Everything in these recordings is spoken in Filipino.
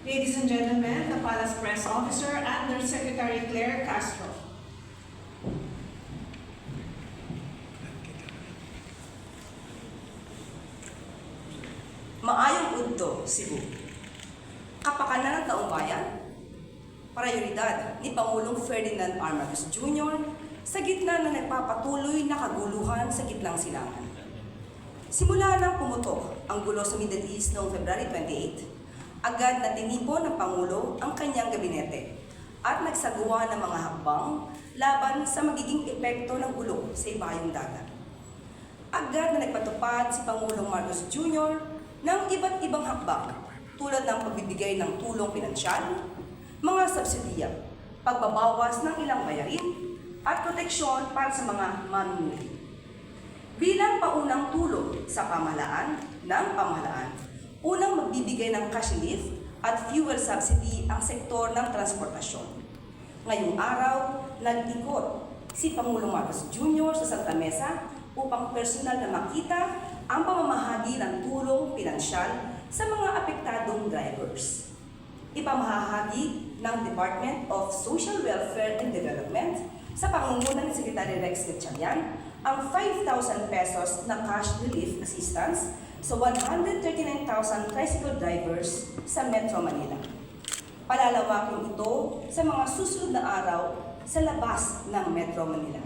Ladies and gentlemen, the Palace Press Officer, Undersecretary Claire Castro. Maayong udto, Cebu. Kapakanan ng taong bayan, prioridad ni Pangulong Ferdinand R. Marcos Jr. sa gitna na nagpapatuloy na kaguluhan sa gitnang silangan. Simula nang pumutok ang gulo sa Middle East noong February 28, agad na tinipon ng Pangulo ang kanyang gabinete at nagsagawa ng mga hakbang laban sa magiging epekto ng gulo sa ibayong dagat. Agad na nagpatupad si Pangulong Marcos Jr. ng iba't ibang hakbang tulad ng pagbibigay ng tulong pinansyal, mga subsidiya, pagbabawas ng ilang bayarin, at proteksyon para sa mga mamimili. Bilang paunang tulong sa pamahalaan, unang magbibigay ng cash relief at fuel subsidy ang sektor ng transportasyon. Ngayong araw, nag-ikot si Pangulong Marcos Jr. sa Santa Mesa upang personal na makita ang pamamahagi ng tulong pinansyal sa mga apektadong drivers. Ipamahahagi ng Department of Social Welfare and Development sa pangunguna ni Secretary Rex Gatchalian ang 5,000 pesos na cash relief assistance sa 139,000 tricycle drivers sa Metro Manila. Palalawakin ito sa mga susunod na araw sa labas ng Metro Manila.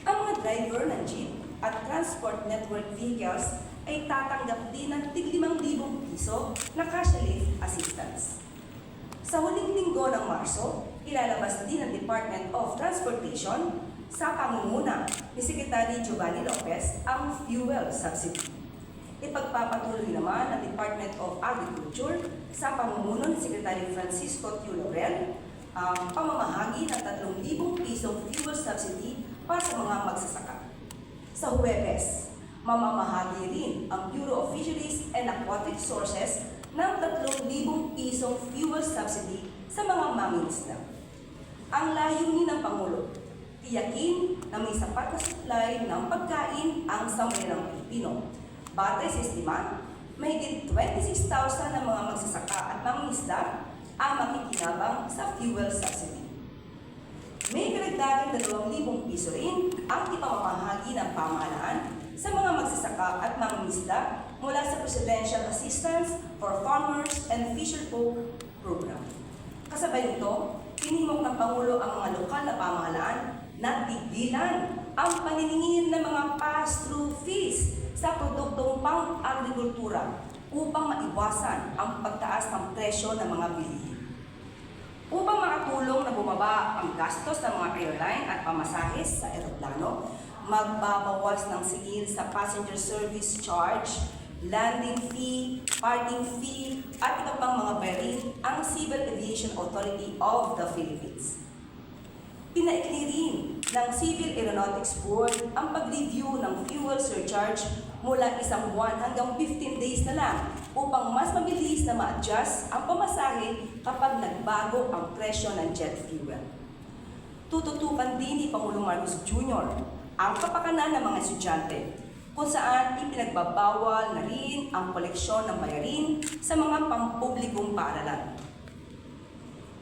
Ang mga driver ng jeep at transport network vehicles ay tatanggap din ng tig-5,000 piso na cash relief assistance. Sa huling linggo ng Marso, ilalabas din ng Department of Transportation sa pangunguna ni Secretary Giovanni Lopez ang fuel subsidy. Ipagpapatuloy naman ng Department of Agriculture sa pamumuno ni Secretary Francisco Q. Laurel ang pamamahagi ng 3,000 pisong fuel subsidy para sa mga magsasaka. Sa Huwebes, mamamahagi rin ang Bureau of Fisheries and Aquatic Resources ng 3,000 pisong fuel subsidy sa mga mangingisda. Ang layunin ng Pangulo, tiyakin na may sapat na supply ng pagkain ang sambayanang Pilipino. Batay sa estima, mahigit 26,000 na mga magsasaka at mangingisda ang makikinabang sa fuel subsidy. May karagdagang 2,000 piso rin ang ipamamahagi ng pamahalaan sa mga magsasaka at mangingisda mula sa Presidential Assistance for Farmers and Fisherfolk Program. Kasabay nito, pinimok ng Pangulo ang mga lokal na pamahalaan na tigilan ang paniningil ng mga pass-through fees sa produktong pang-agrikultura upang maiwasan ang pagtaas ng presyo ng mga bilihin. Upang makatulong na bumaba ang gastos ng mga airline at pamasahes sa eroplano, magbabawas ng singil sa passenger service charge, landing fee, parking fee, at iba pang mga bayarin ang Civil Aviation Authority of the Philippines. Pinaikli rin ng Civil Aeronautics Board ang pag-review ng fuel surcharge mula 1 buwan hanggang 15 days na lang upang mas mabilis na ma-adjust ang pamasahe kapag nagbago ang presyo ng jet fuel. Tututukan din ni Pangulong Marcos Jr. ang kapakanan ng mga estudyante kung saan ipinagbabawal na rin ang koleksyon ng bayarin sa mga pampublikong paaralan.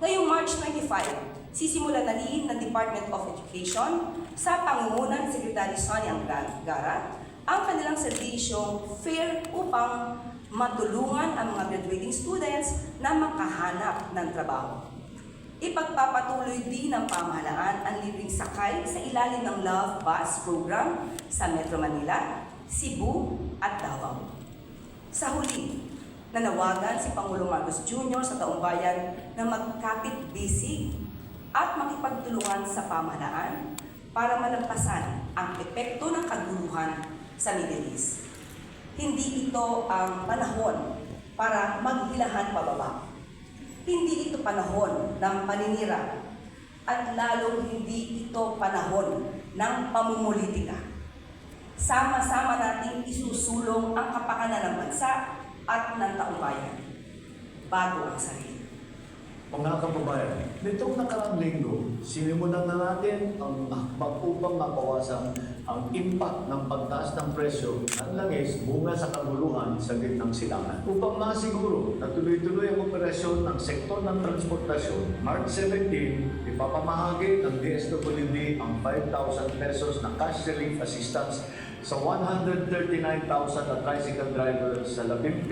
Ngayong March 25, sisimulan na rin ng Department of Education sa pangunguna ni Secretary Sonny Angara ang kanilang serbisyong FAIR upang matulungan ang mga graduating students na makahanap ng trabaho. Ipagpapatuloy din ng pamahalaan ang libreng sakay sa ilalim ng Love Bus Program sa Metro Manila, Cebu at Davao. Sa huli, nanawagan si Pangulong Marcos Jr. sa taong bayan na magkapit-bisig at makipagtulungan sa pamahalaan para malampasan ang epekto ng kaguluhan sa Middle East. Hindi ito ang panahon para maghilahan pababa. Hindi ito panahon ng paninira at lalong hindi ito panahon ng pamumulitika. Sama-sama nating isusulong ang kapakanan ng bansa at ng taong bayan bago ang sarili. Mga kababayan, nitong nakaraang linggo, sinimulan na natin ang hakbang upang mabawasan ang impact ng pagtaas ng presyo ng langis bunga sa kaguluhan sa gitnang silangan. Upang masiguro na tuloy-tuloy ang operasyon ng sektor ng transportasyon, March 17, ipapamahagi ng DSWD ang 5,000 pesos na cash relief assistance sa 139,000 na tricycle drivers sa 17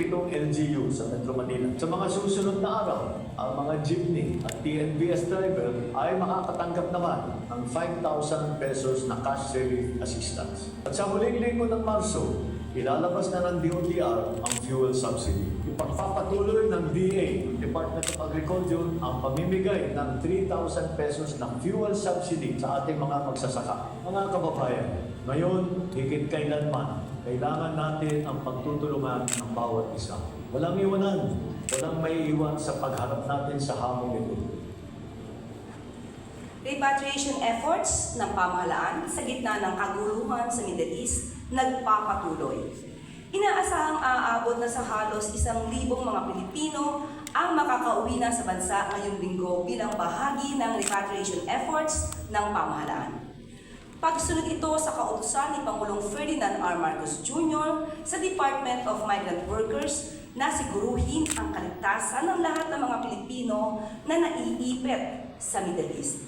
LGU sa Metro Manila. Sa mga susunod na araw, ang mga jeepney at TNVS driver ay makakatanggap naman ng 5,000 pesos na cash relief assistance. At sa huling linggo ng Marso, ilalabas na ng DOTR ang fuel subsidy. Ipagpapatuloy ng DA, Department of Agriculture, ang pamimigay ng 3,000 pesos na fuel subsidy sa ating mga magsasaka. Mga kababayan, ngayon, higit kailanman, kailangan natin ang pagtutulungan ng bawat isa. Walang iwanan, walang maiiwan sa pagharap natin sa hamong ito. Repatriation efforts ng pamahalaan sa gitna ng kaguluhan sa Middle East nagpapatuloy. Inaasahang aabot na sa halos 1,000 mga Pilipino ang makakauwi na sa bansa ngayong linggo bilang bahagi ng repatriation efforts ng pamahalaan. Pagsunod ito sa kautusan ni Pangulong Ferdinand R. Marcos Jr. sa Department of Migrant Workers na siguruhin ang kaligtasan ng lahat ng mga Pilipino na naiipit sa Middle East.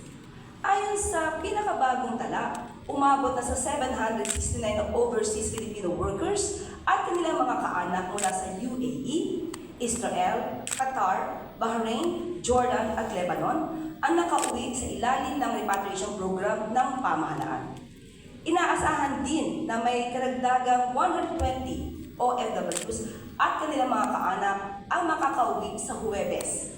Ayon sa pinakabagong tala, umabot na sa 769 na overseas Filipino workers at kanilang mga kaanak mula sa UAE, Israel, Qatar, Bahrain, Jordan at Lebanon ang nakauwi sa ilalim ng repatriation program ng pamahalaan. Inaasahan din na may karagdagang 120 OFWs at kanilang mga kaanak ang makakauwi sa Huwebes,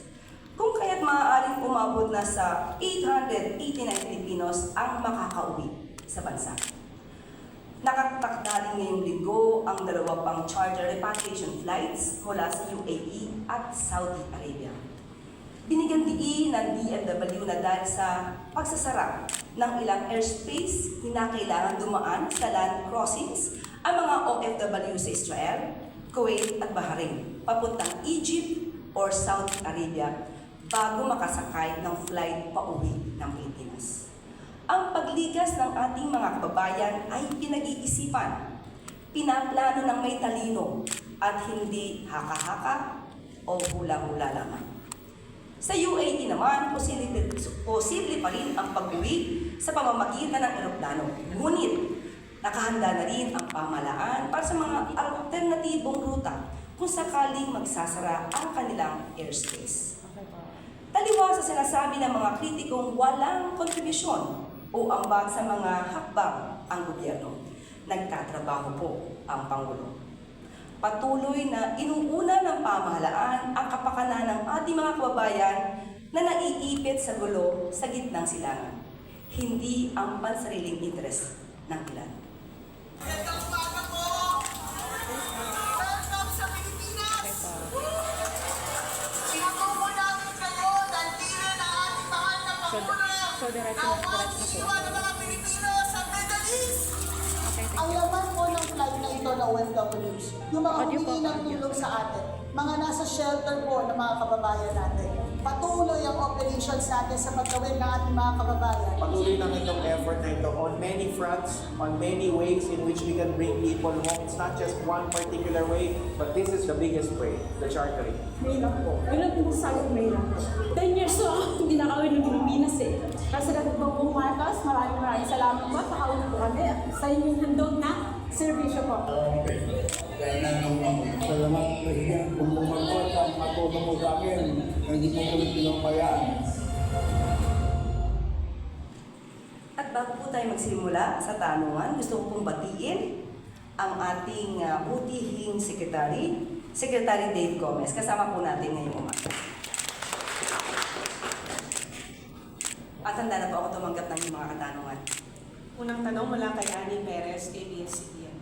kung kaya't maaaring umabot na sa 889 Filipinos ang makakauwi sa bansa. Nakatakda din ngayong linggo ang 2 pang charter repatriation flights mula sa UAE at Saudi Arabia. Binigyan diin ng DFW na dahil sa pagsasara ng ilang airspace, hinakailangan dumaan sa land crossings ang mga OFW sa Israel, Kuwait at Bahrain, papuntang Egypt or Saudi Arabia bago makasakay ng flight pauwi ng Pilipinas. Ang pagligas ng ating mga kababayan ay pinag-iisipan, pinaplano ng may talino at hindi haka-haka o hula-hula lamang. Sa UAE naman, posible pa rin ang pag-uwi sa pamamagitan ng eroplano. Ngunit, nakahanda na rin ang pamahalaan para sa mga alternatibong ruta kung sakaling magsasara ang kanilang airspace. Taliwas sa sinasabi ng mga kritikong walang kontribusyon o ambag sa mga hakbang ang gobyerno, nagtatrabaho po ang Pangulo. Patuloy na inuuna ng pamahalaan ang kapakanan ng ating mga kababayan na naiipit sa gulo sa gitnang silangan, hindi ang pansariling interes ng ilan. Magandang umaga po! Welcome sa Pilipinas! Sinutubo namin kayo dahil tira ng ating mahal na Pangulo na huwag iiwan ng mga Pilipino sa Middle East! Ang laman po ng flight na ito na OFWs, yung mga humingi ng tulong sa atin, mga nasa shelter po ng mga kababayan natin. Patuloy ang operations natin sa paggawin ng ating mga kababayan. Patuloy lang itong effort na ito on many fronts, on many ways in which we can bring people home. It's not just one particular way, but this is the biggest way, the chartering. May lang po. May lang po sabi ko, may lang po. 10 years na ako hindi nakawin ng Pilipinas eh. Kasi Bongbong Marcos, maraming salamat po. Nakawin po kami sa inyong handog na servisyo po. Salamat President Bongbong Marcos ang matulong mo sa akin. Hindi mo kami pinabayaan. At bago po tayo magsimula sa tanungan, gusto ko pong batiin ang ating butihing Secretary Dave Gomez. Kasama po natin ngayong umaga. At handa na po ako tumanggap ng mga katanungan. Unang tanong mula kay Annie Perez, ABS-CBN.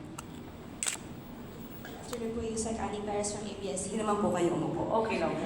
Tuloy po yung Sec. Annie Perez from ABS. Hindi naman po kayo umupo. Okay lang po.